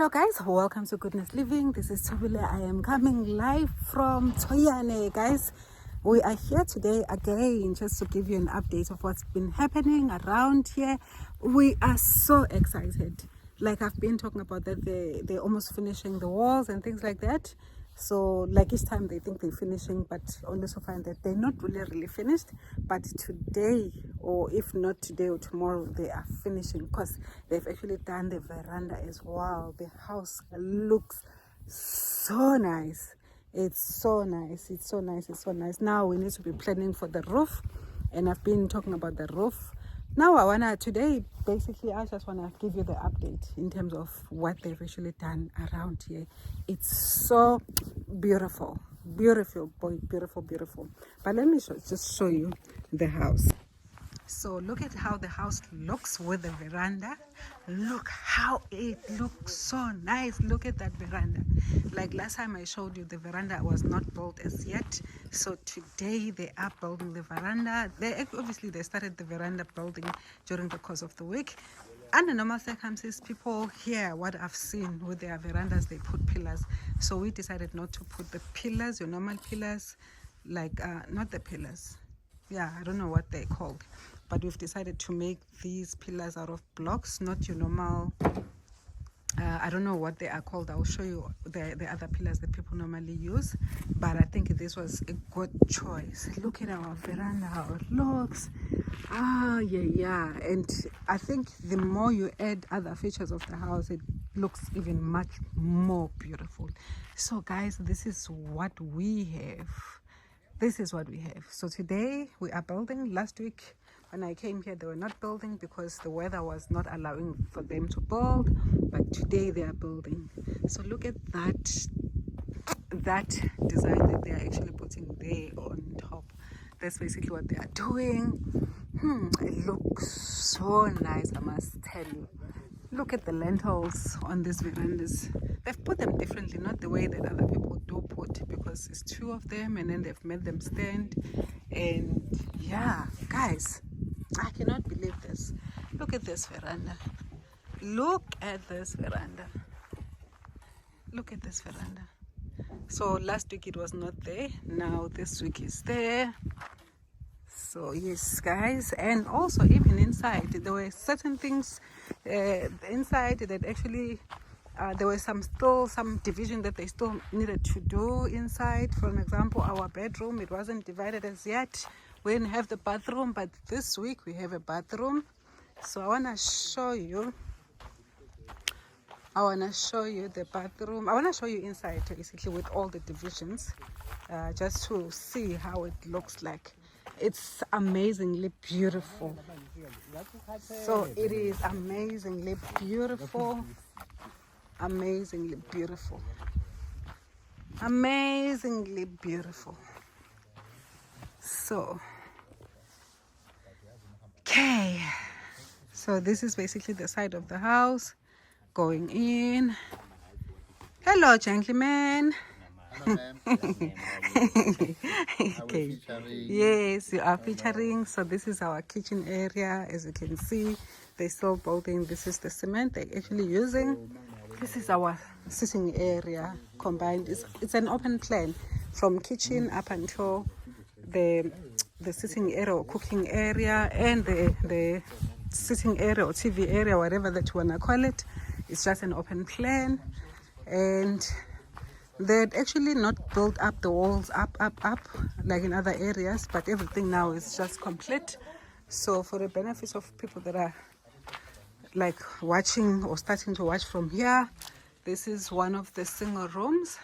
Hello guys, welcome to Goodness Living. This is Tobile. I am coming live from Toyane, guys. We are here today again just to give you an update of what's been happening around here. We are so excited. Like I've been talking about that they're almost finishing the walls and things like that. So like each time they think they're finishing, but only to find that they're not really finished. But today, or if not today or tomorrow, they are finishing because they've actually done the veranda as well. The house looks so nice. It's so nice. It's so nice. It's so nice. Now we need to be planning for the roof, and I've been talking about the roof. Now today basically I just wanna give you the update in terms of what they've actually done around here. It's so beautiful, beautiful, boy, beautiful. But let me just show you the house. So look at how the house looks with the veranda. Look how it looks so nice. Look at that veranda. Like last time I showed you, the veranda was not built as yet. So today they are building the veranda. They started the veranda building during the course of the week. Under normal circumstances, people here, what I've seen with their verandas, they put pillars. So we decided not to put the pillars, your normal pillars, like not the pillars. Yeah, I don't know what they're called, but we've decided to make these pillars out of blocks, not your normal, I don't know what they are called. I'll show you the other pillars that people normally use, but I think this was a good choice. Look at our veranda, how it looks. Yeah, and I think the more you add other features of the house, it looks even much more beautiful. So guys, this is what we have. This is what we have. So today we are building. Last week when I came here, they were not building because the weather was not allowing for them to build. But today they are building. So look at that design that they are actually putting there on top. That's basically what they are doing. It looks so nice, I must tell you. Look at the lentils on these verandas. They've put them differently, not the way that other people do put, because it's two of them and then they've made them stand. And yeah, guys, I cannot believe this. Look at this veranda. Look at this veranda. Look at this veranda. So last week it was not there. Now this week is there. So yes, guys, and also even inside there were certain things inside that actually there was some division that they still needed to do inside. For example, our bedroom, it wasn't divided as yet. We didn't have the bathroom, but this week we have a bathroom. So I want to show you the bathroom. I want to show you inside basically with all the divisions, just to see how it looks like. It's amazingly beautiful. So it is amazingly beautiful. Amazingly beautiful. Amazingly beautiful. So, okay. So this is basically the side of the house. Going in. Hello, gentlemen. Okay. Yes, you are featuring. So this is our kitchen area. As you can see, they're still building. This is the cement they're actually using. This is our sitting area combined. It's an open plan from kitchen up until the sitting area or cooking area, and the sitting area or TV area, whatever that you wanna call it. It's just an open plan, and they'd actually not built up the walls up like in other areas, but everything now is just complete. So for the benefits of people that are like watching or starting to watch from here, this is one of the single rooms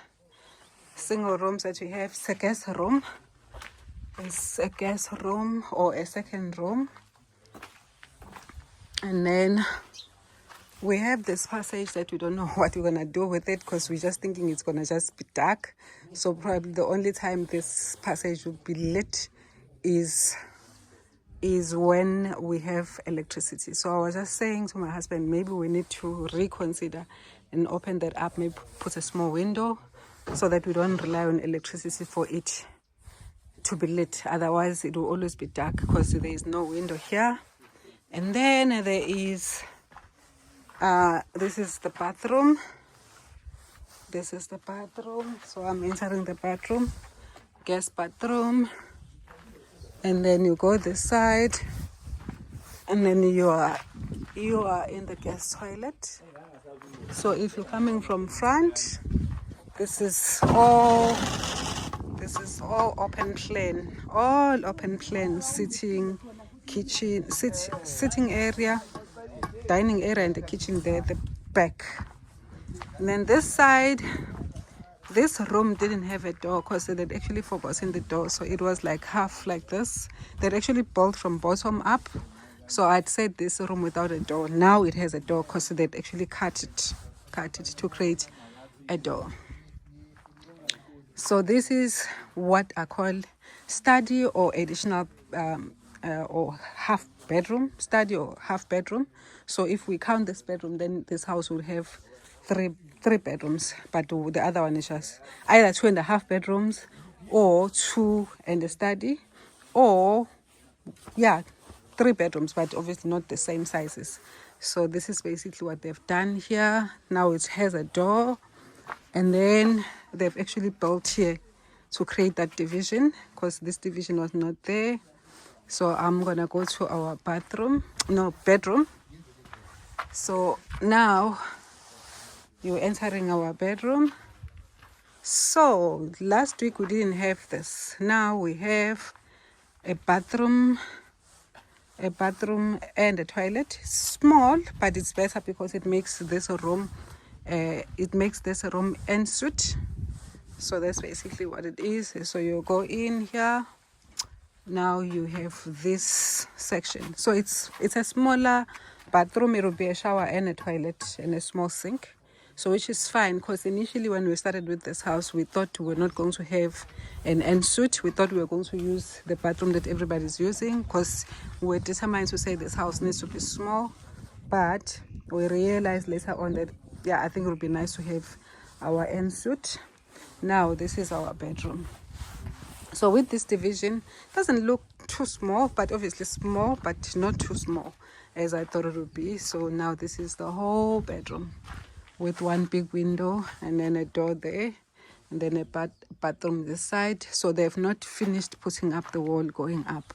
that we have. It's a guest room. It's a guest room or a second room, and then we have this passage that we don't know what we're gonna do with it, because we're just thinking it's gonna just be dark. So probably the only time this passage will be lit is when we have electricity. So I was just saying to my husband, maybe we need to reconsider and open that up, maybe put a small window so that we don't rely on electricity for it to be lit. Otherwise it will always be dark because there is no window here. And then there is this is the bathroom. This is the bathroom. So I'm entering the bathroom, guest bathroom, and then you go this side, and then you are in the guest toilet. So if you're coming from front, this is all open plan, all open plan, sitting, kitchen, sitting area, dining area, and the kitchen there at the back. And then this side, this room didn't have a door because they'd actually forgotten the door, so it was like half like this. They'd actually built from bottom up, so I'd said this room without a door. Now it has a door because they'd actually cut it to create a door. So this is what I call study or additional or half bedroom, study or half bedroom. So if we count this bedroom, then this house will have three bedrooms, but the other one is just either 2.5 bedrooms or 2 and a study, or 3 bedrooms, but obviously not the same sizes. So this is basically what they've done here. Now it has a door, and then they've actually built here to create that division because this division was not there. So I'm gonna go to our bedroom. So now you're entering our bedroom. So last week we didn't have this. Now we have a bathroom and a toilet. Small, but it's better because it makes this a room ensuite. So that's basically what it is. So you go in here. Now you have this section. So it's a smaller bathroom. It will be a shower and a toilet and a small sink. So which is fine, because initially when we started with this house, we thought we were not going to have an ensuite. We thought we were going to use the bathroom that everybody's using, because we were determined to say this house needs to be small. But we realized later on that, I think it would be nice to have our ensuite. Now this is our bedroom. So with this division, it doesn't look too small, but obviously small, but not too small as I thought it would be. So now this is the whole bedroom with one big window and then a door there, and then a bathroom this side. So they've not finished putting up the wall going up.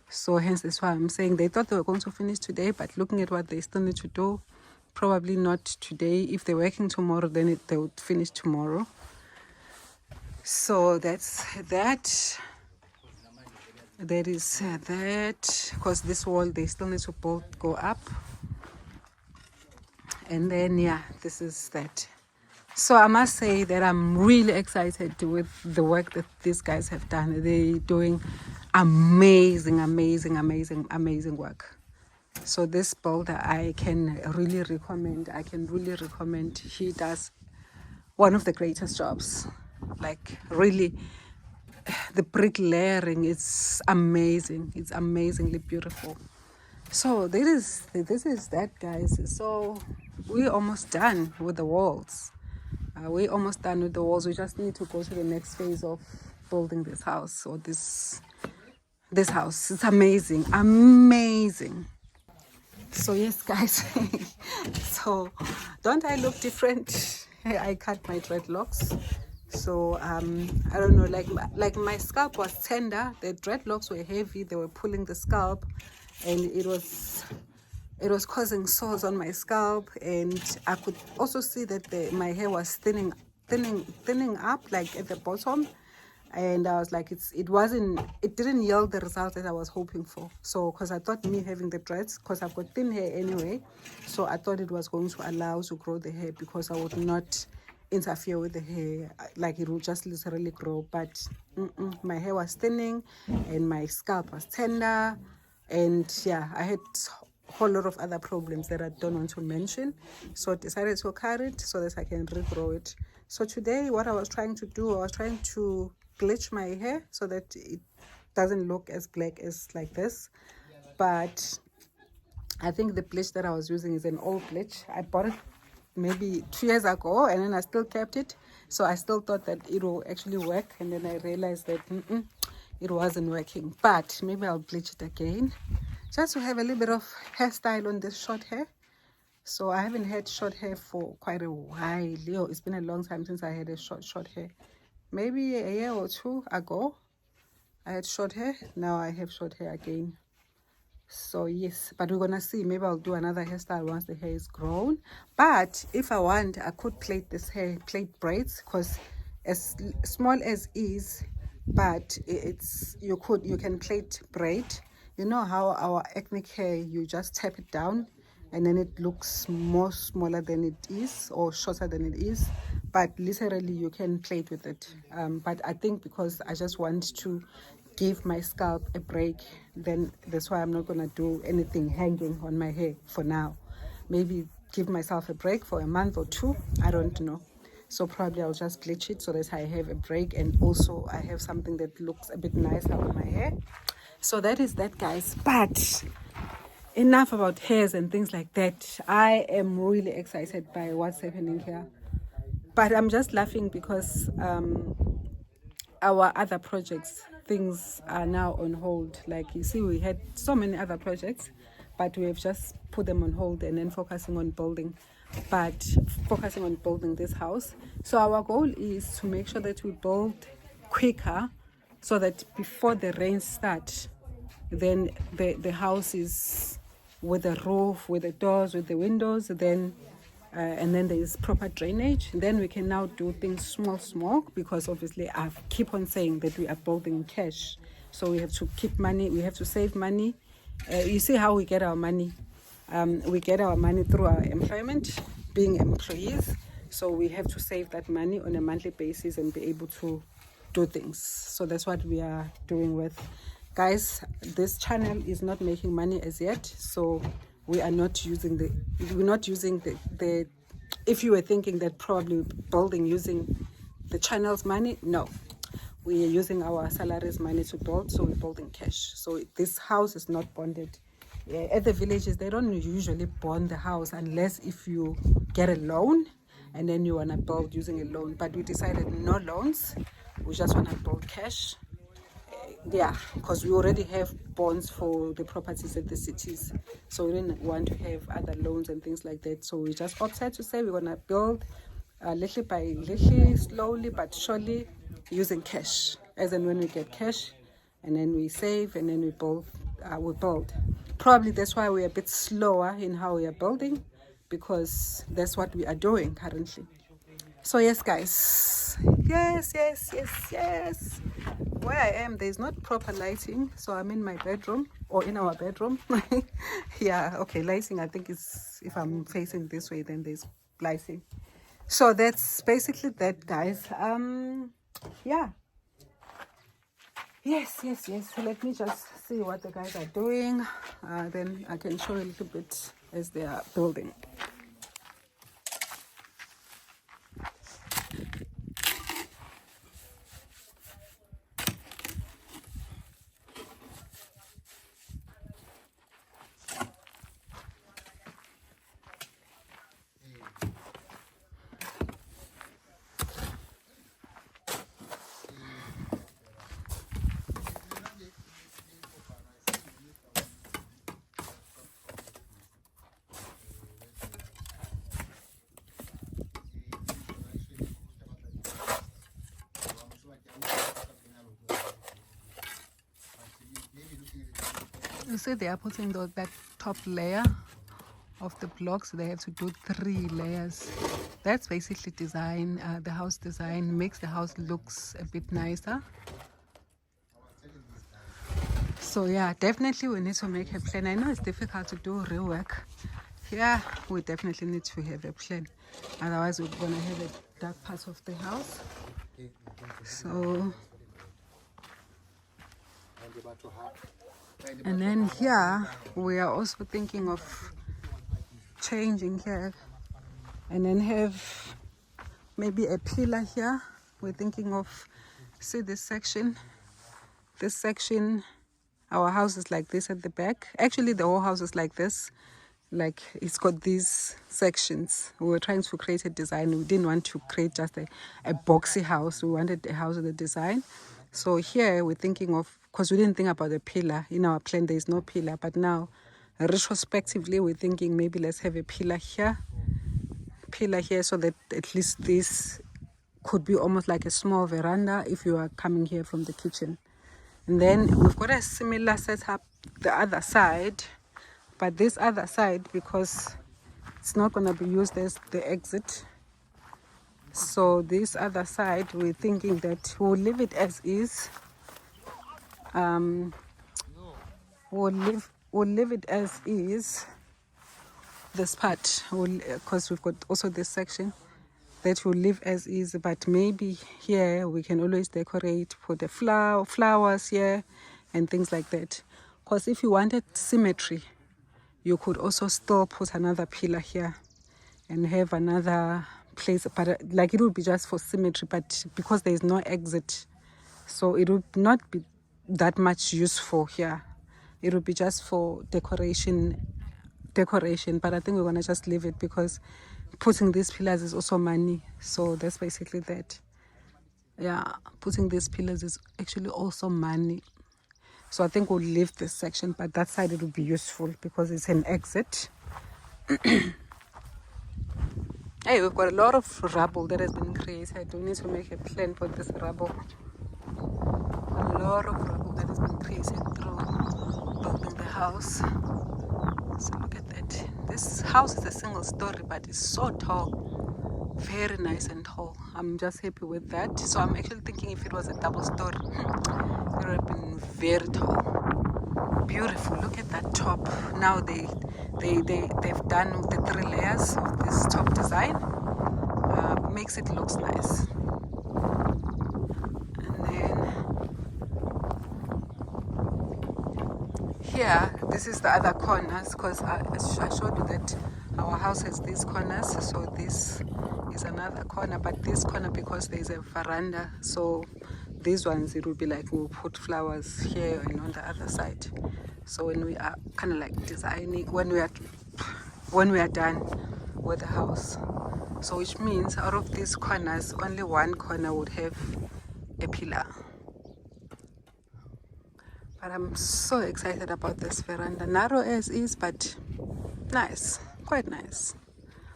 So hence that's why I'm saying they thought they were going to finish today, but looking at what they still need to do, probably not today. If they're working tomorrow, then they would finish tomorrow. So that's that. That is that, because this wall they still need to both go up. And then this is that. So I must say that I'm really excited with the work that these guys have done. They're doing amazing work. So this builder I can really recommend. He does one of the greatest jobs. Like really, the brick layering is amazing. It's amazingly beautiful. So this is that, guys. So we're almost done with the walls. We just need to go to the next phase of building this house, or this house. It's amazing. So yes, guys. So don't I look different? I cut my dreadlocks. So I don't know, like my scalp was tender. The dreadlocks were heavy. They were pulling the scalp, and it was causing sores on my scalp. And I could also see that my hair was thinning up, like at the bottom. And I was like, it didn't yield the result that I was hoping for. So because I thought me having the dreads, because I've got thin hair anyway, so I thought it was going to allow to grow the hair, because I would not interfere with the hair, like it would just literally grow. But my hair was thinning and my scalp was tender, and I had a whole lot of other problems that I don't want to mention. So I decided to cut it so that I can regrow it. So today what I was trying to do, I was trying to bleach my hair so that it doesn't look as black as like this. But I think the bleach that I was using is an old bleach. I bought it maybe 2 years ago, and then I still kept it. So I still thought that it will actually work, and then I realized that it wasn't working. But maybe I'll bleach it again, just to have a little bit of hairstyle on this short hair. So I haven't had short hair for quite a while. It's been a long time since I had a short hair. Maybe a year or two ago I had short hair. Now I have short hair again. So yes, but we're gonna see. Maybe I'll do another hairstyle once the hair is grown. But if I want, I could plait this hair, plait braids, because as small as is, but you can plait braid. You know how our ethnic hair, you just tap it down and then it looks more smaller than it is or shorter than it is, but literally you can plait with it. But I think because I just want to give my scalp a break, then that's why I'm not gonna do anything hanging on my hair for now. Maybe give myself a break for a month or two, I don't know. So probably I'll just bleach it so that I have a break, and also I have something that looks a bit nicer on my hair. So that is that, guys. But enough about hairs and things like that. I am really excited by what's happening here, but I'm just laughing because our other projects, things are now on hold. Like you see, we had so many other projects, but we have just put them on hold and then focusing on building this house. So our goal is to make sure that we build quicker, so that before the rains start, then the house is with the roof, with the doors, with the windows, then and then there is proper drainage. Then we can now do things small, because obviously I keep on saying that we are building cash, so we have to keep money, we have to save money. You see how we get our money. We get our money through our employment, being employees, so we have to save that money on a monthly basis and be able to do things. So that's what we are doing with. Guys, this channel is not making money as yet, so we are not using the if you were thinking that probably building using the channel's money, no, we are using our salaries money to build, so we're building cash. So this house is not bonded. At the villages, they don't usually bond the house unless if you get a loan and then you want to build using a loan. But we decided no loans, we just want to build cash. Because we already have bonds for the properties at the cities, so we didn't want to have other loans and things like that. So we just opted to say we're gonna build little by little, slowly but surely, using cash. As and when we get cash, and then we save, and then we build. Probably that's why we're a bit slower in how we are building, because that's what we are doing currently. So yes, guys, yes. Where I am, there's not proper lighting, so I'm in my bedroom, or in our bedroom. Lighting, I think is, if I'm facing this way, then there's lighting. So that's basically that, guys. Yes. So let me just see what the guys are doing, then I can show you a little bit as they are building. You see, they are putting that top layer of the blocks. They have to do 3 layers. That's basically design. The house design makes the house looks a bit nicer. So yeah, definitely we need to make a plan. I know it's difficult to do real work. Yeah, we definitely need to have a plan. Otherwise we're gonna have a dark part of the house. So, and then here we are also thinking of changing here, and then have maybe a pillar here. We're thinking of, see this section, our house is like this at the back. Actually the whole house is like this, like it's got these sections. We were trying to create a design. We didn't want to create just a boxy house. We wanted a house with a design. So here we're thinking of, because we didn't think about the pillar in our plan, there is no pillar, but now retrospectively, we're thinking maybe let's have a pillar here, so that at least this could be almost like a small veranda if you are coming here from the kitchen. And then we've got a similar setup the other side, but this other side, because it's not going to be used as the exit, so this other side we're thinking that we'll leave it as is. We'll leave it as is, this part, because we've got also this section that will live as is, but maybe here we can always decorate, put the flowers here and things like that. Because if you wanted symmetry, you could also still put another pillar here and have another place, but like it would be just for symmetry, but because there is no exit, so it would not be that much useful here. It would be just for decoration, but I think we're gonna just leave it because putting these pillars is also money. So that's basically that. Yeah, putting these pillars is actually also money. So I think we'll leave this section, but that side it will be useful because it's an exit. Hey, we've got a lot of rubble that has been created. We need to make a plan for this rubble. A lot of rubble that has been created through building the house. So look at that. This house is a single story, but it's so tall. Very nice and tall. I'm just happy with that. So I'm actually thinking if it was a double story, it would have been very tall. Beautiful. Look at that top. Now they've done the 3 layers of this top design. Makes it looks nice. And then here, this is the other corners, because I showed you that our house has these corners, so this is another corner, but this corner, because there's a veranda, so these ones it will be like we'll put flowers here and on the other side. So when we are kind of like designing, when we are done with the house, so which means out of these corners only one corner would have a pillar. But I'm so excited about this veranda. Narrow as is, but nice, quite nice.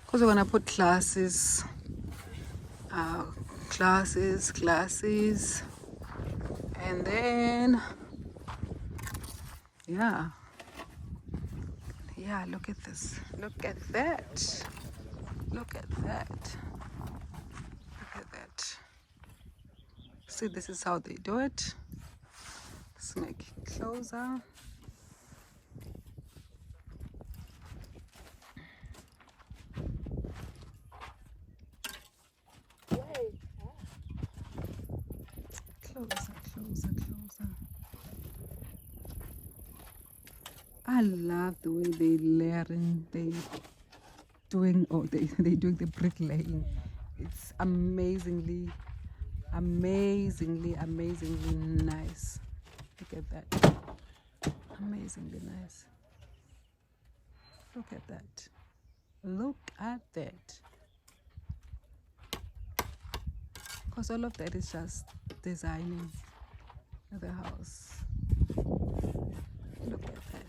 Because we're gonna put classes, and then yeah, look at this, look at that. See, this is how they do it. Let's make it closer. Closer. I love the way they layering, they doing the bricklaying. It's amazingly nice. Look at that. Amazingly nice. Look at that. Because all of that is just designing the house. Look at that.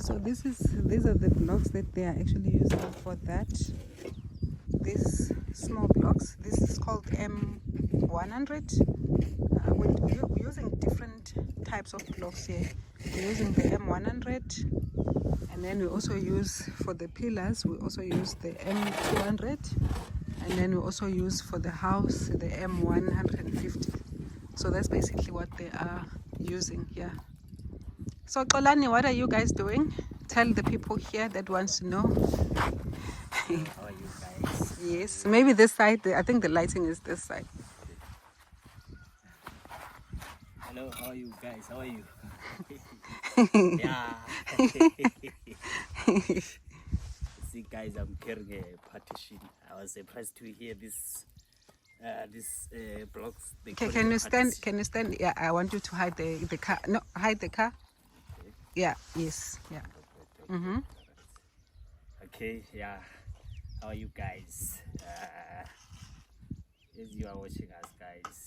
So these are the blocks that they are actually using for that. These small blocks. This is called M100. We're using different types of blocks here. We're using the M100, and then we also use for the pillars. We also use the M200, and then we also use for the house the M150. So that's basically what they are using here. So Xolani, what are you guys doing? Tell the people here that wants to know. How are you guys? Yes, maybe this side. I think the lighting is this side. Hello Hello, how are you guys? How are you? Yeah. See, guys, I'm carrying a partition. I was surprised to hear this blocks. They call it Can a you stand? partition. Can you stand? Yeah, I want you to hide the car. No, hide the car. Okay. Yeah. Yes. Yeah. Mm-hmm. Okay, yeah. How are you guys? As you are watching us, guys.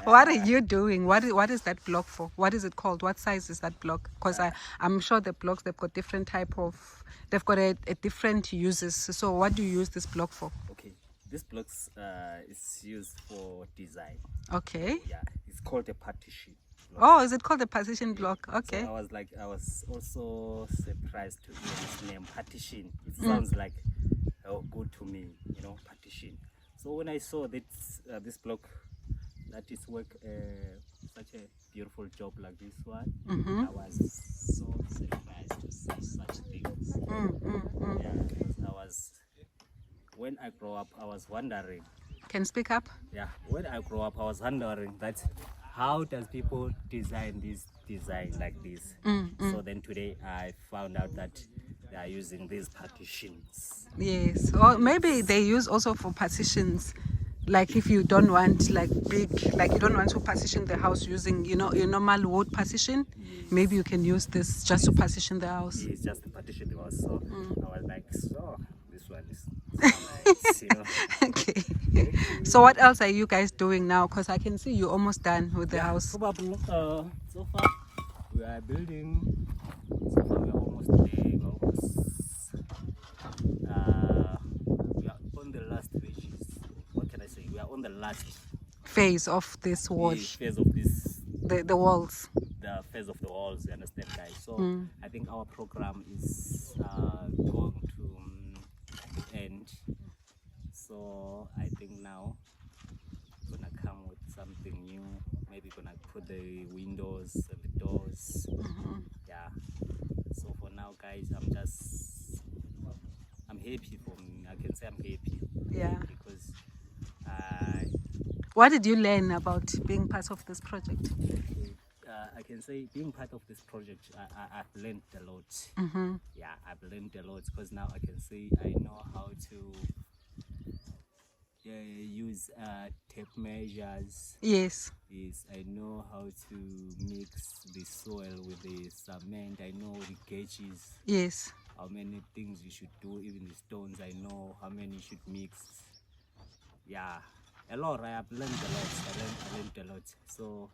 What are you doing? What is that block for? What is it called? What size is that block? Because I'm sure the blocks, they've got different type of, they've got a different uses. So what do you use this block for? Okay, this blocks is used for design. Okay. Yeah, it's called a partition block. Oh, is it called the partition block? Okay. So I was also surprised to hear this name, partition. It sounds like good to me, you know, partition. So when I saw this block, that is work such a beautiful job like this one, I was so surprised to see such things. Yeah, because when I grow up, I was wondering. Can you speak up? Yeah, when I grow up, I was wondering that how does people design this design like this? So then today I found out that they are using these partitions. Yes. Or maybe they use also for partitions. Like if you don't want like big, like you don't want to partition the house using, you know, your normal wood partition, maybe you can use this just to partition the house. It's just the partition the house. So I was like, so this one is nice, you know. Okay. So what else are you guys doing now? Because I can see you're almost done with the house. Probably so far we are building. So far we are almost there. We are on the last stages. What can I say? We are on the last Phase of this wall, phase of this. the walls. The phase of the walls, you understand, guys? So I think our program is going to end. So I think now we're gonna come with something new. Maybe gonna put the windows and the doors. Yeah. So for now, guys, I'm happy. For me, I can say I'm happy. Yeah. Because What did you learn about being part of this project? I can say being part of this project, I've learned a lot. Yeah, I've learned a lot because now I can say I know how to use tape measures. Yes. Yes, I know how to mix the soil with the cement. I know the gauges. Yes. How many things you should do, even the stones. I know how many you should mix. Yeah, a lot. I have learned a lot. I learned a lot. So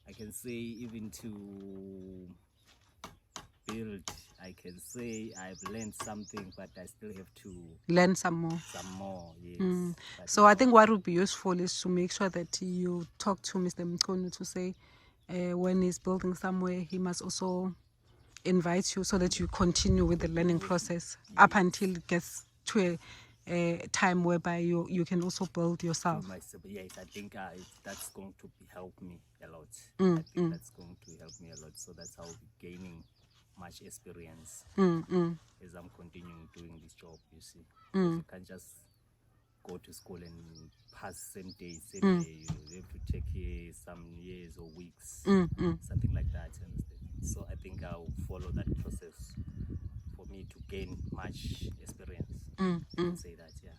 I can say even to build, I can say I've learned something, but I still have to Learn some more. some more. Yes. But So I think what would be useful is to make sure that you talk to Mr. Mkonu to say when he's building somewhere, he must also invite you so that you continue with the learning process up until it gets to a time whereby you can also build yourself. yes, I think that's going to help me a lot. I think that's going to help me a lot. So that's how I'll be gaining much experience as I'm continuing doing this job, you see. You can't just go to school and pass same day. You have to take some years or weeks, something like that. So I think I'll follow that process for me to gain much experience. Say that, yeah.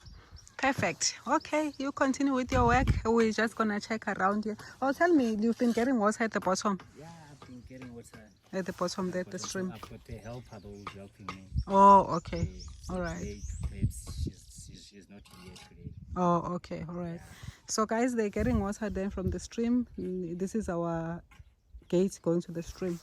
Perfect. Okay, you continue with your work. We're just gonna check around here. Oh, tell me, you've been getting water at the bottom? Yeah, I've been getting water. At the bottom there, the stream. I've got a helper who's helping me. Oh, okay. So All right. today, she's not here today. Oh, okay. All right. So guys, they're getting water then from the stream. This is our gate going to the stream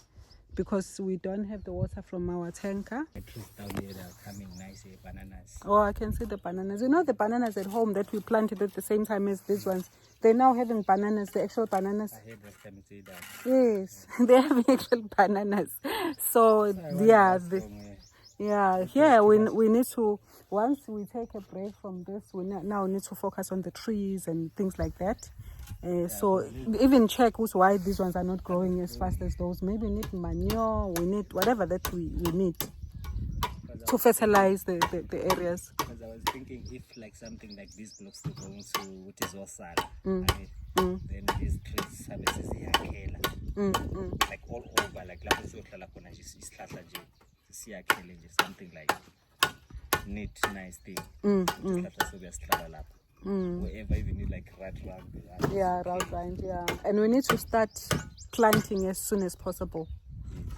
because we don't have the water from our tanker. The trees down here are coming nice, bananas. Oh, I can see the bananas. You know the bananas at home that we planted at the same time as these ones? They're now having bananas, the actual bananas. I heard last time you say that. Yes, they're having actual bananas. So, yeah, we need to, once we take a break from this, we now need to focus on the trees and things like that. So even check why these ones are not growing as fast as those. Maybe we need manure, we need whatever that we need to fertilize the areas. Because I was thinking if like something like this blocks to go into what is Osala. then these trees services like all over, like something like neat, nice thing. Wherever you need like round. Yeah, round, yeah. And we need to start planting as soon as possible.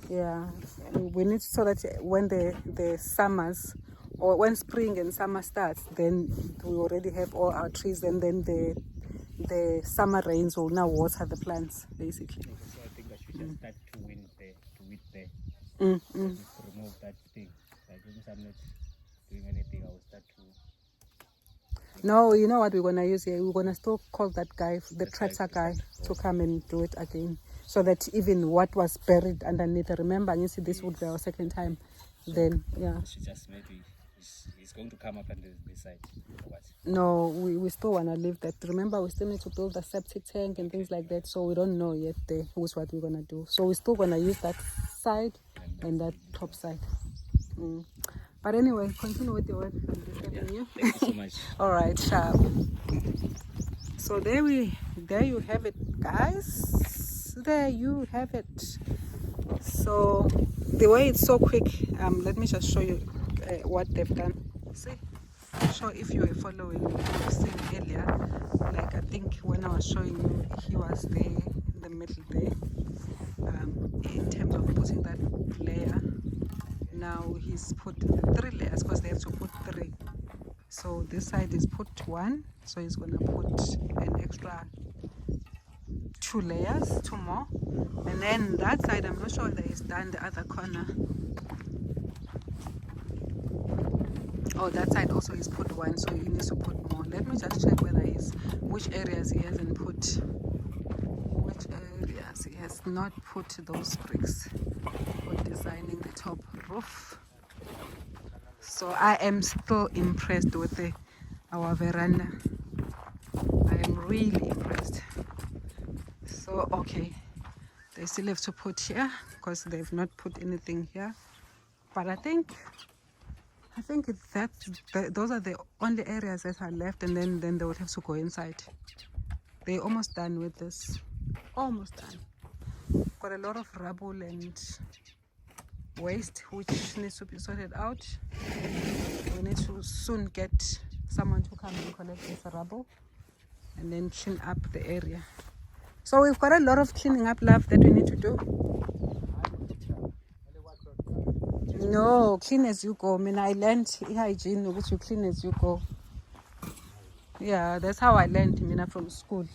Yeah, we need so that when the summers, or when spring and summer starts, then we already have all our trees, and then the summer rains will now water the plants, basically. So I think I should just start to weed there. Just to remove that thing. Like since I'm not doing anything, I will start to. No, you know what we're gonna use here? We're gonna still call that guy, the tractor guy, to come and do it again. So that even what was buried underneath, remember, you see, this would be our second time. Then, yeah. She just maybe he's going to come up and decide what. No, we still want to leave that. Remember, we still need to build a septic tank and things like that. So we don't know yet who's what we're going to do. So we're still going to use that side and that top side. But anyway, continue with your work. Thank you so much. All right, sharp. So there you have it, guys. There you have it. So the way it's so quick, let me just show you what they've done. See, I'm sure if you were following, you've seen earlier, like I think when I was showing you, he was there in the middle there, in terms of putting that layer. Now he's put 3 layers because they have to put 3. So this side is put 1, so he's gonna put an extra 2 layers, 2 more, and then that side I'm not sure whether he's done the other corner. Oh, that side also he's put 1, so he needs to put more. Let me just check whether which areas he hasn't put, which areas he has not put those bricks for designing the top roof. So I am still impressed with our veranda. I am really impressed. So okay, they still have to put here because they've not put anything here. But I think those are the only areas that are left, and then they would have to go inside. They're almost done with this. Almost done. Got a lot of rubble and waste which needs to be sorted out. We need to soon get someone to come and collect this rubble and then clean up the area. So we've got a lot of cleaning up love that we need to do. No, clean as you go. I mean, I learned hygiene, which you clean as you go. Yeah, that's how I learned, from school.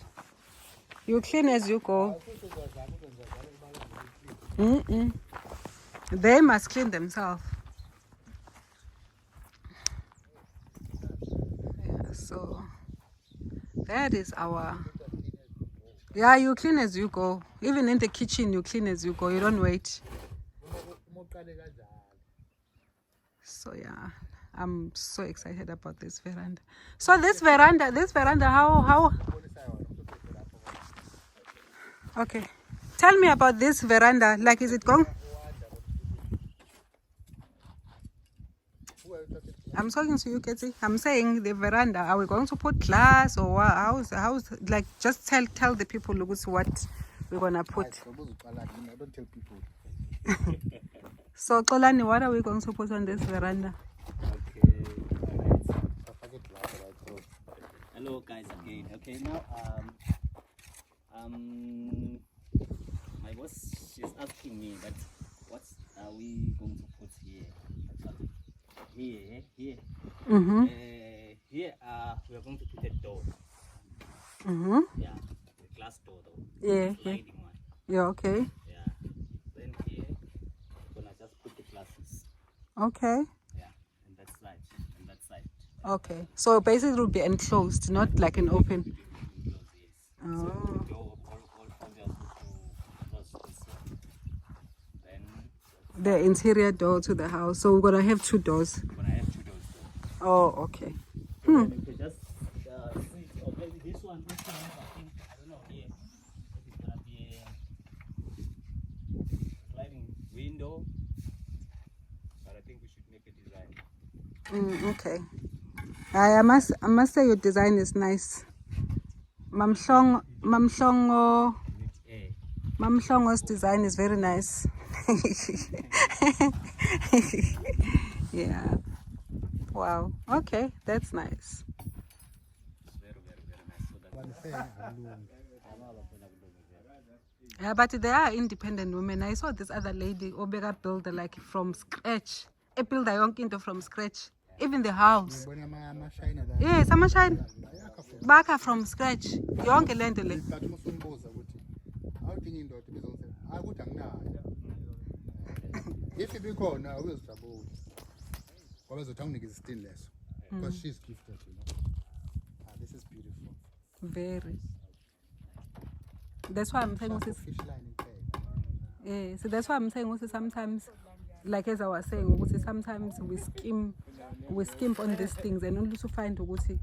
You clean as you go. They must clean themselves. Yeah, so that is our... Yeah, you clean as you go. Even in the kitchen, you clean as you go. You don't wait. So yeah, I'm so excited about this veranda. So this veranda, how? Okay, tell me about this veranda. Like, is it going? I'm talking to you, Katie. I'm saying the veranda. Are we going to put glass or how's like? Just tell the people what we're gonna put. I don't tell people. So, Kolani, what are we going to put on this veranda? Okay, alright. Hello, guys, again. Okay, now my boss, she's asking me that what are we going to put here? Here. Here, we are going to put a door. Yeah, the glass door though. Yeah. Sliding one. Yeah. Okay. Yeah. Then here, we're gonna just put the glasses. Okay. Yeah, and that side. Okay. So basically, it will be enclosed, not like an open. Oh. The interior door to the house. So we're gonna have 2 doors. Oh, okay. You can just see, or maybe this one, I think, I don't know here. It's gonna be a sliding window, but I think we should make a design. Okay. I must say your design is nice. Mamhlong Mamhlongo. Eh, Mamhlongo's design is very nice. Yeah. Wow. Okay, that's nice. it's very, very, very nice. So that Yeah, but they are independent women. I saw this other lady, Obega builder, like from scratch. A builder yonke into from scratch. Even the house. Yes, amashine. Baka from scratch. Yonke lento le. If you call now, we'll trouble. Because the tongue is still less. Because she's gifted, you know. This is beautiful. Very. That's why I'm saying Fish line in there. yeah, so that's why I'm saying also sometimes, like as I was saying, also sometimes we skimp on these things and only to find also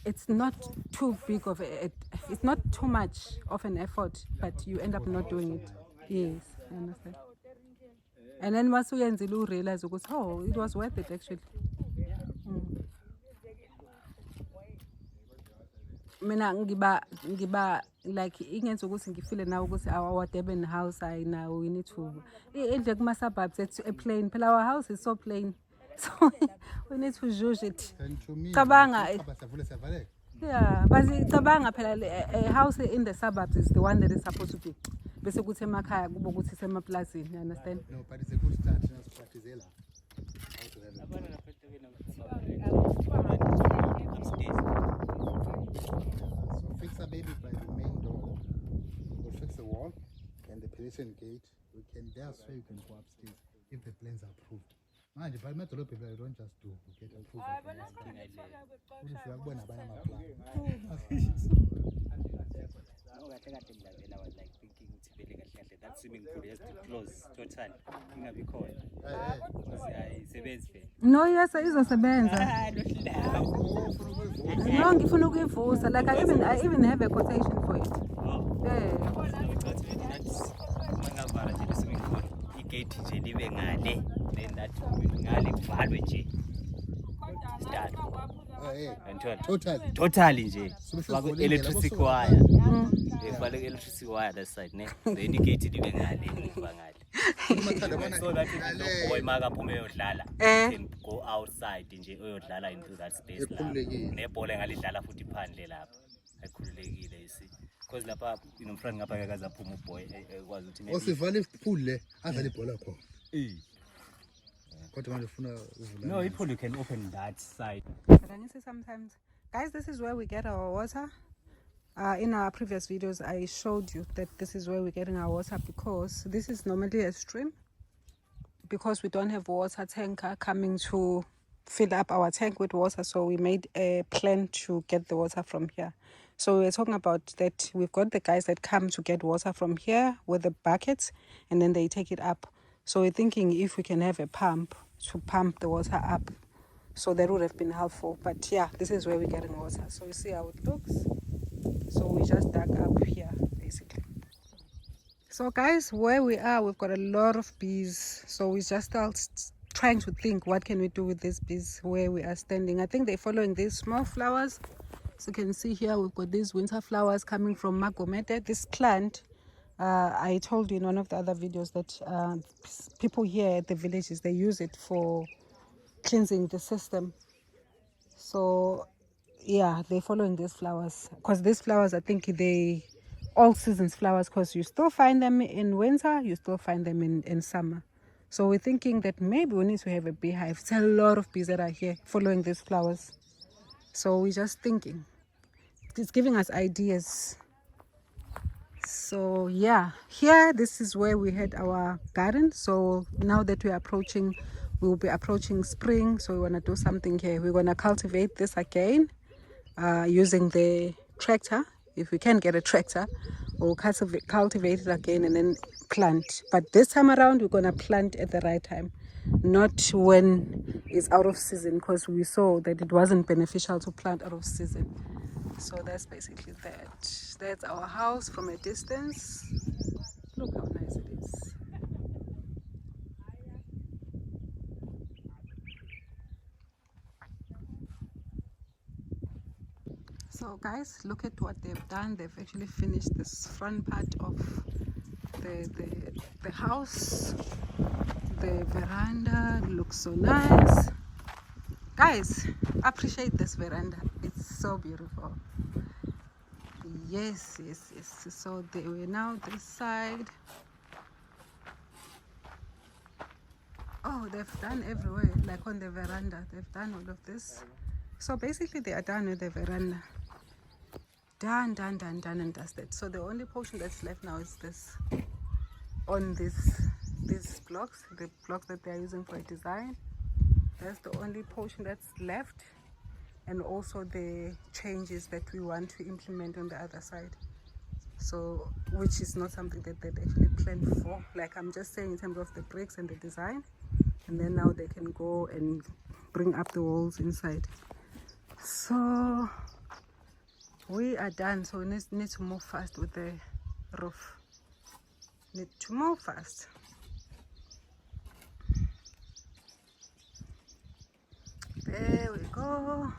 it's not too big of it's not too much of an effort, but you end up not doing it. Yes, I understand. And then once you realize, oh, it was worth it actually. Mina ngiba like ingenza ukuthi ngifile nawe ukuthi our Durban house now we need to endle kuma suburbs it's a plain phela our house is so plain, so we need to judge it. And to me, Cabanga, yeah, but cabanga phela a house in the suburbs is the one that is supposed to be bese kuthi emakhaya kubo ukuthi semaplazini, you understand? no, but it's a good start. You know, practice So fix a baby by the main door. We'll fix the wall and the pedestrian gate. We can that's where you can go upstairs if the plans are approved. Man, but not a lot of people don't just do get approved. I was like thinking that swimming pool has to close totally. No, yes, izosebenza. No, ngifuna ukuyivusa. Like I even have a quotation for it. Totally nje. Electricity wire. Electricity wire that side, ne? The indicated ibe ngale ngiva ngale. So that no boy makaphume uyodlala can go outside nje uyodlala into that space la. Nebhola ngalidlala futhi phandle lapha. Akhululekile yisi. Because lapha inomfront ngapha akaza phuma uboy ekwazi ukuthi maybe osivale pool le adlala ibhola khona. No, you can open that side. Can you see sometimes, guys, this is where we get our water. In our previous videos, I showed you that this is where we're getting our water because this is normally a stream. Because we don't have water tanker coming to fill up our tank with water, so we made a plan to get the water from here. So we're talking about that we've got the guys that come to get water from here with the buckets, and then they take it up. So we're thinking if we can have a pump to pump the water up, so that would have been helpful. But yeah, this is where we're getting water. So you see how it looks. So we just dug up here basically. So guys, where we are, we've got a lot of bees. So we just start trying to think what can we do with these bees where we are standing. I think they're following these small flowers. So you can see here we've got these winter flowers coming from Magomete. This plant, I told you in one of the other videos that people here at the villages, they use it for cleansing the system. So yeah, they're following these flowers because these flowers, I think they all seasons flowers, because you still find them in winter, you still find them in summer. So we're thinking that maybe we need to have a beehive. It's a lot of bees that are here following these flowers. So we're just thinking, it's giving us ideas. So yeah, here, this is where we had our garden. So now that we're approaching, we'll be approaching spring. So we want to do something here. We're going to cultivate this again using the tractor. If we can get a tractor, we'll cultivate it again and then plant. But this time around, we're going to plant at the right time, not when it's out of season, because we saw that it wasn't beneficial to plant out of season. So that's basically that. That's our house from a distance. Look how nice it is. So So guys, look at what they've done. They've actually finished this front part of the house. The veranda looks so nice. Guys, appreciate this veranda. It's so beautiful. Yes. So they were now this side. Oh, they've done everywhere, like on the veranda. They've done all of this. So basically they are done with the veranda. Done and dusted. So the only portion that's left now is this. On these blocks, the blocks that they are using for a design. That's the only portion that's left. And also the changes that we want to implement on the other side. So, which is not something that they actually planned for. Like I'm just saying in terms of the bricks and the design. And then now they can go and bring up the walls inside. So we are done. So we need to move fast with the roof. Need to move fast. There we go.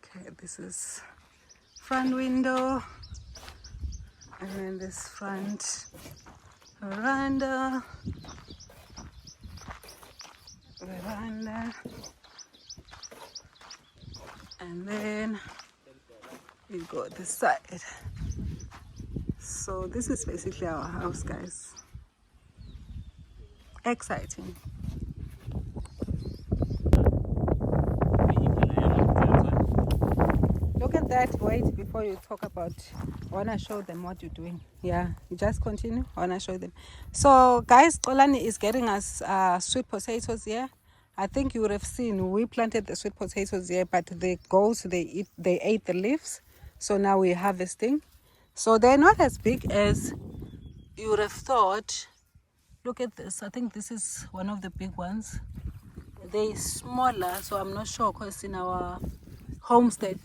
Okay, this is front window, and then this front veranda, and then we go this side. So this is basically our house, guys. Exciting. Look at that. Wait, before you talk about, I want to show them what you're doing. Yeah, you just continue. I want to show them. So guys, Xolani is getting us sweet potatoes here. I think you would have seen we planted the sweet potatoes here, but the goats, they ate the leaves. So now we're harvesting. So they're not as big as you would have thought. Look at this. I think this is one of the big ones. They're smaller, so I'm not sure, because in our homestead,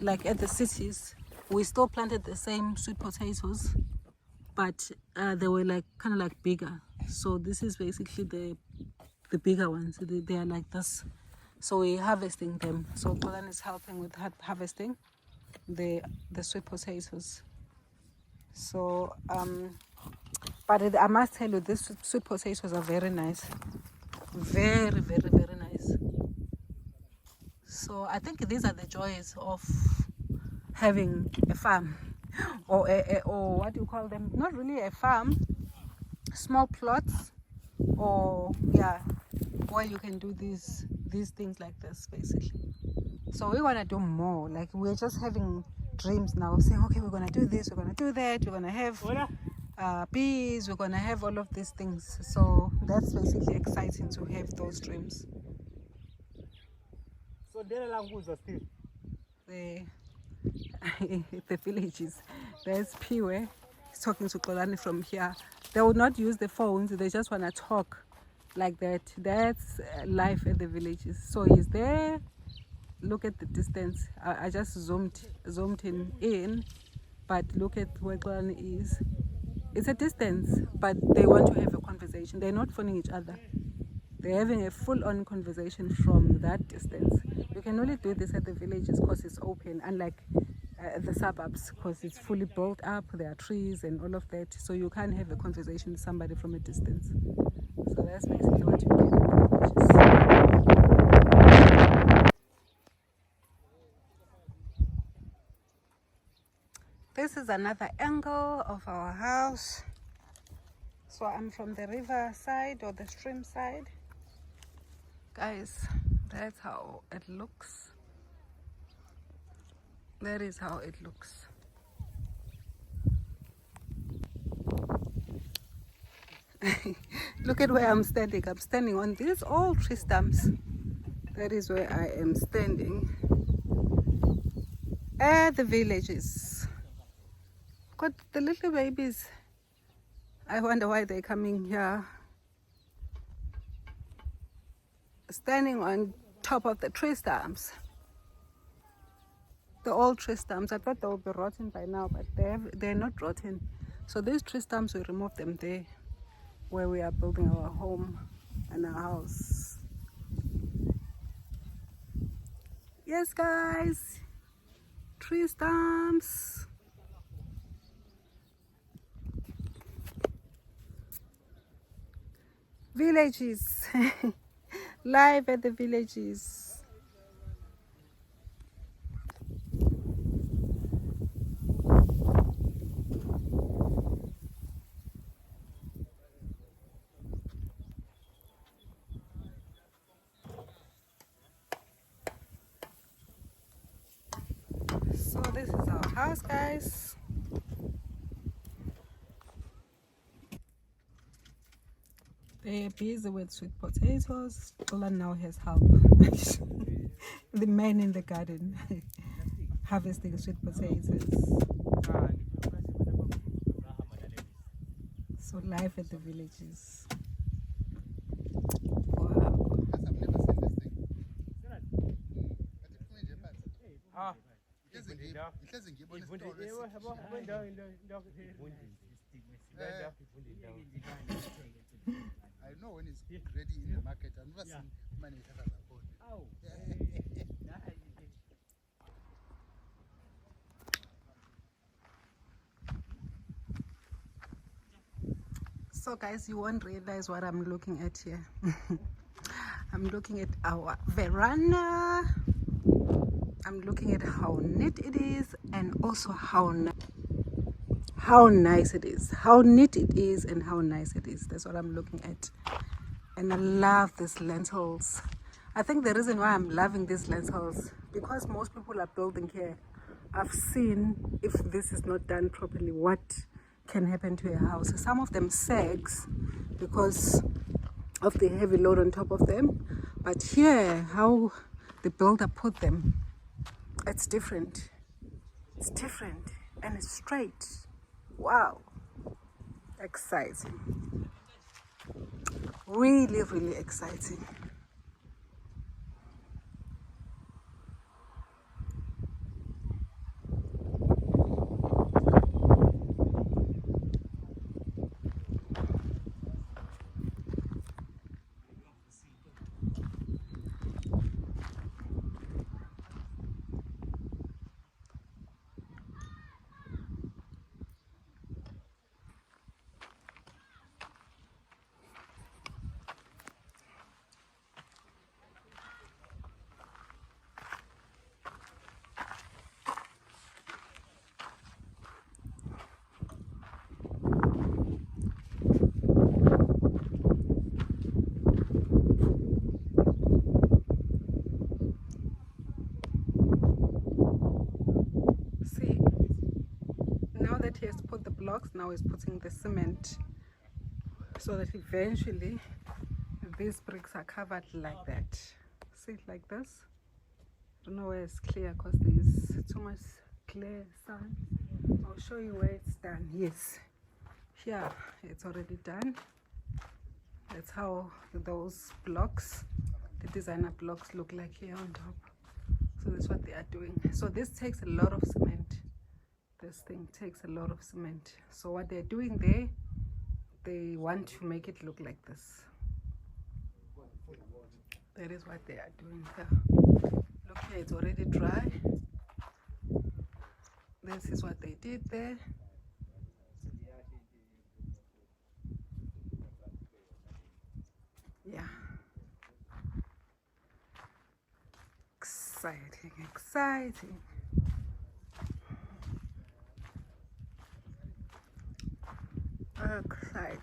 like at the cities, we still planted the same sweet potatoes, but they were like kind of like bigger. So this is basically the bigger ones. They are like this. So we're harvesting them. So Polan is helping with harvesting the sweet potatoes. So but I must tell you, these sweet potatoes are very nice. Very nice. So I think these are the joys of having a farm, or or what do you call them? Not really a farm, small plots, or yeah, where you can do these things like this basically. So we want to do more. Like we're just having dreams now, saying, okay, we're gonna do this, we're gonna do that, we're gonna have bees, we're gonna have all of these things. So that's basically exciting to have those dreams. So still the villages. There's Piwe. He's talking to Kolani from here. They will not use the phones. They just want to talk like that. That's life at the villages. So he's there. Look at the distance. I just zoomed in, but look at where Kolani is. It's a distance, but they want to have a conversation. They're not phoning each other. They're having a full-on conversation from that distance. You can only do this at the villages because it's open, unlike the suburbs, because it's fully built up, there are trees and all of that, so you can't have a conversation with somebody from a distance. So that's basically what you get in the villages. This is another angle of our house. So I'm from the river side or the stream side. Guys, that's how it looks. That is how it looks. Look at where I'm standing. I'm standing on these old tree stumps. That is where I am standing. At the villages. Got the little babies. I wonder why they're coming here. Standing on top of the tree stumps. The old tree stumps. I thought they would be rotten by now, but they're not rotten. So these tree stumps, we remove them there where we are building our home and our house. Yes, guys. Tree stumps. Villages. Live at the villages. So this is our house, guys. They're busy with sweet potatoes. Tola now has help. The man in the garden harvesting sweet potatoes. So life at the villages. Wow. I know when it's ready in the market. I've never seen many tattas upon. So guys, you won't realize what I'm looking at here. I'm looking at our veranda. I'm looking at how neat it is, and also how nice it is, how neat it is, and how nice it is. That's what I'm looking at. And I love these lentils. I think the reason why I'm loving these lentils, because most people are building here. I've seen, if this is not done properly, what can happen to a house. Some of them sags because of the heavy load on top of them, but here, how the builder put them, it's different. It's different and it's straight. Wow, exciting. Really, really exciting. See, now that he has put the blocks, now he's putting the cement so that eventually these bricks are covered like that. See it like this. I don't know where it's clear because there's too much clear sun. I'll show you where it's done. Yes, here it's already done. That's how those blocks, the designer blocks, look like here on top. So that's what they are doing. So this takes a lot of cement. This thing takes a lot of cement. So what they're doing there, they want to make it look like this. That is what they are doing here. Look here, it's already dry. This is what they did there. Yeah. Exciting, exciting. Exciting.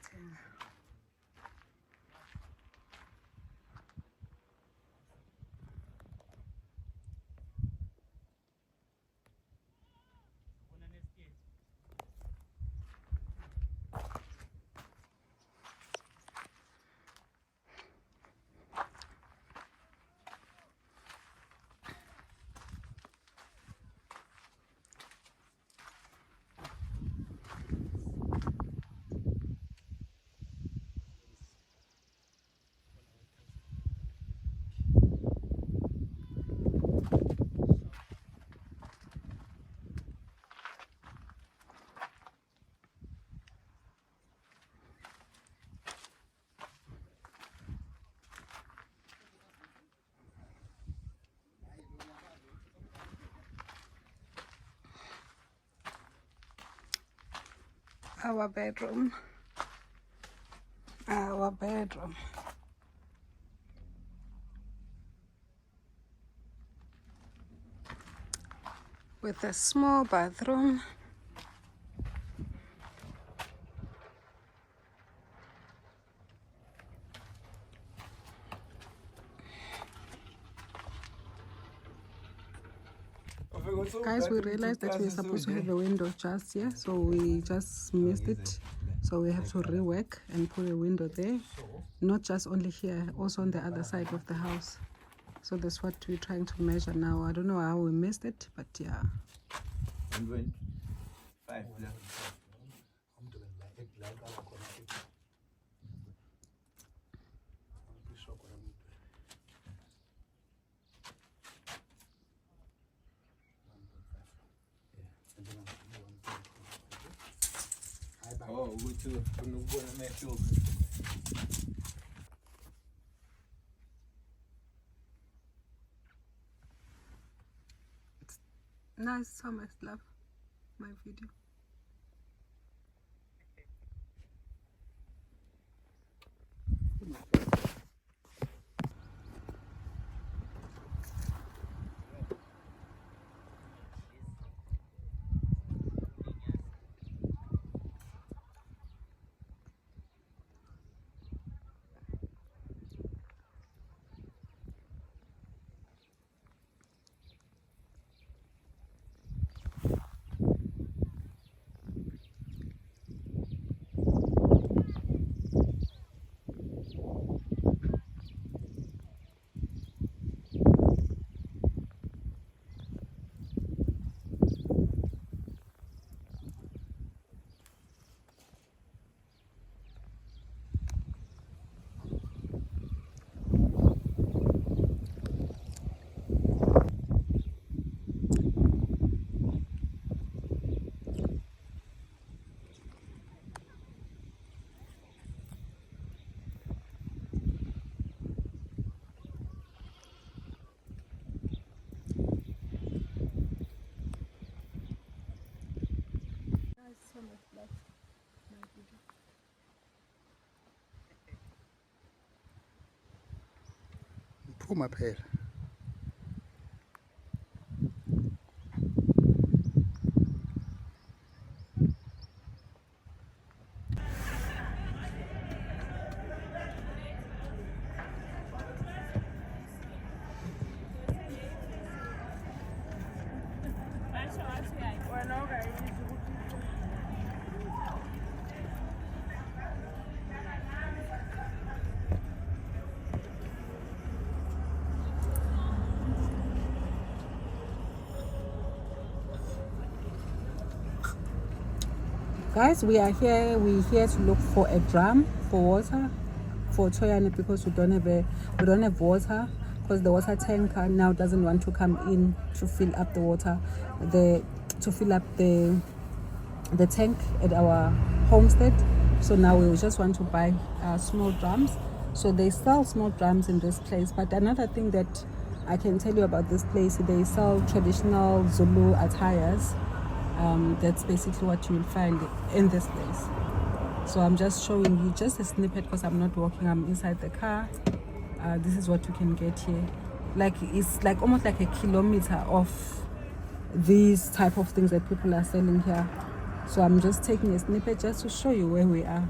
Our bedroom. Our bedroom. With a small bathroom. Guys, we realized that we're supposed to have a window just here, so we just missed it. So we have to rework and put a window there, not just only here, also on the other side of the house. So that's what we're trying to measure now. I don't know how we missed it, but yeah. Oh, we too. Nice, so much love my video. So much love my video. Phuma phela. Guys, we're here to look for a drum for water for Thoyane because we don't have water, because the water tanker now doesn't want to come in to fill up the water, to fill up the tank at our homestead. So now we just want to buy small drums. So they sell small drums in this place. But another thing that I can tell you about this place, they sell traditional Zulu attires. That's basically what you will find in this place. So I'm just showing you just a snippet because I'm not walking, I'm inside the car. This is what you can get here. Like, it's like almost like a kilometer of these type of things that people are selling here. So I'm just taking a snippet just to show you where we are.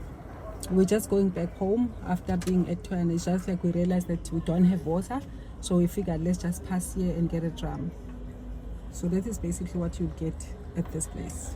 We're just going back home after being at Thoyane. It's just like we realized that we don't have water, so we figured let's just pass here and get a drum. So that is basically what you get at this place.